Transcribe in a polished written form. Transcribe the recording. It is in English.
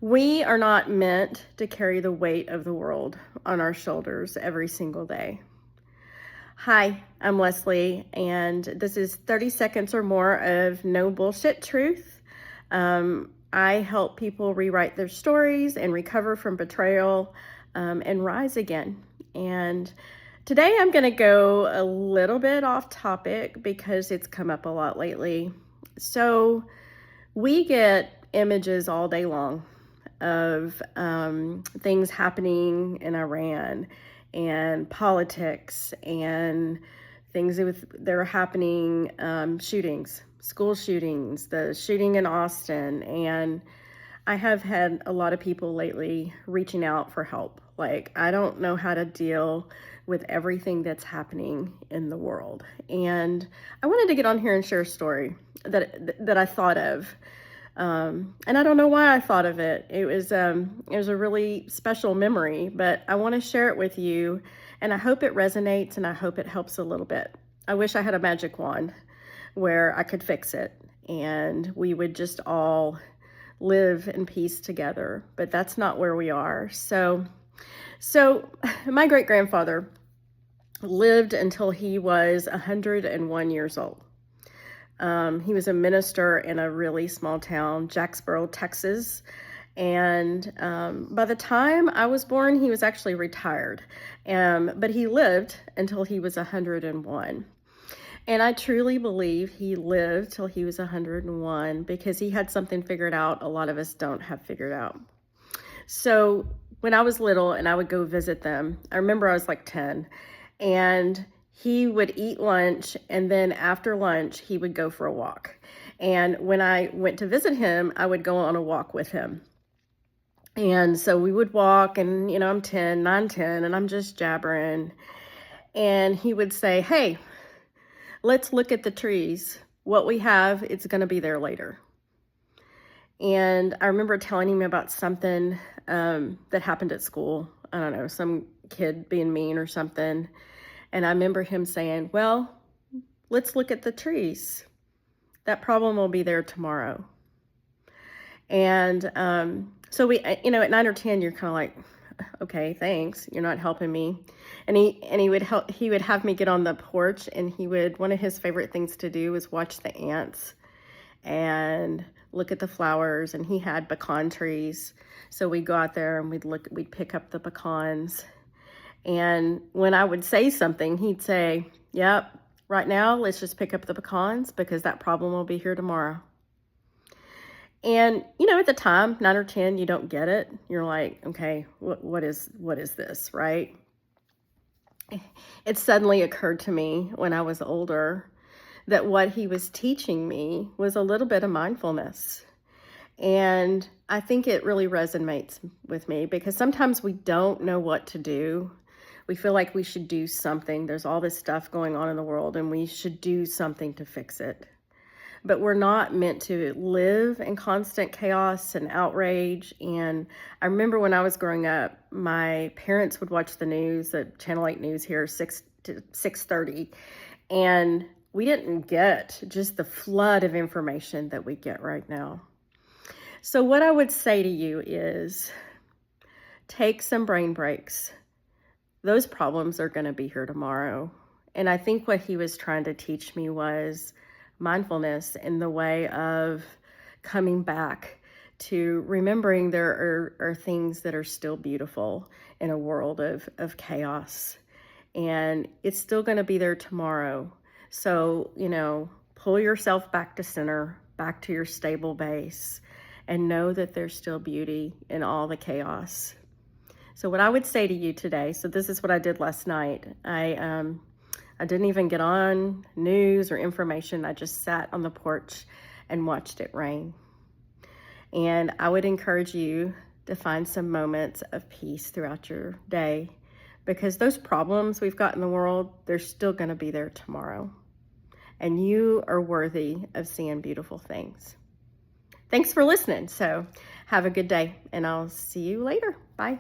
We are not meant to carry the weight of the world on our shoulders every single day. Hi, I'm Leslie, and this is 30 seconds or more of no bullshit truth. I help people rewrite their stories and recover from betrayal and rise again. And today I'm going to go a little bit off topic because it's come up a lot lately. So we get images all day long of things happening in Iran and politics and things that are happening, shootings, school shootings, the shooting in Austin. And I have had a lot of people lately reaching out for help. Like, I don't know how to deal with everything that's happening in the world. And I wanted to get on here and share a story that I thought of. And I don't know why I thought of it. It was a really special memory, but I want to share it with you, and I hope it resonates and I hope it helps a little bit. I wish I had a magic wand where I could fix it and we would just all live in peace together, but that's not where we are. So my great grandfather lived until he was 101 years old. He was a minister in a really small town, Jacksboro, Texas. And by the time I was born, he was actually retired. But he lived until he was 101. And I truly believe he lived till he was 101 because he had something figured out a lot of us don't have figured out. So when I was little and I would go visit them, I remember I was like 10, and he would eat lunch, and then after lunch, he would go for a walk. And when I went to visit him, I would go on a walk with him. And so we would walk, and, I'm 9, 10, and I'm just jabbering. And he would say, "Hey, let's look at the trees. What we have, it's going to be there later." And I remember telling him about something that happened at school. I don't know, some kid being mean or something. And I remember him saying, "Well, let's look at the trees. That problem will be there tomorrow." And so we, at 9 or 10, you're kind of like, "Okay, thanks. You're not helping me." And he would have me get on the porch, and one of his favorite things to do was watch the ants and look at the flowers. And he had pecan trees. So we'd go out there and we'd pick up the pecans. And when I would say something, he'd say, "Yep, right now, let's just pick up the pecans because that problem will be here tomorrow." And, at the time, 9 or 10, you don't get it. You're like, okay, what is this, right? It suddenly occurred to me when I was older that what he was teaching me was a little bit of mindfulness. And I think it really resonates with me because sometimes we don't know what to do. We feel like we should do something. There's all this stuff going on in the world, and we should do something to fix it. But we're not meant to live in constant chaos and outrage. And I remember when I was growing up, my parents would watch the news, the Channel 8 news here, 6 to 6:30. And we didn't get just the flood of information that we get right now. So what I would say to you is take some brain breaks. Those problems are going to be here tomorrow. And I think what he was trying to teach me was mindfulness in the way of coming back to remembering there are things that are still beautiful in a world of chaos. And it's still going to be there tomorrow. So, pull yourself back to center, back to your stable base, and know that there's still beauty in all the chaos. So what I would say to you today, so this is what I did last night. I didn't even get on news or information. I just sat on the porch and watched it rain. And I would encourage you to find some moments of peace throughout your day, because those problems we've got in the world, they're still going to be there tomorrow. And you are worthy of seeing beautiful things. Thanks for listening. So have a good day, and I'll see you later. Bye.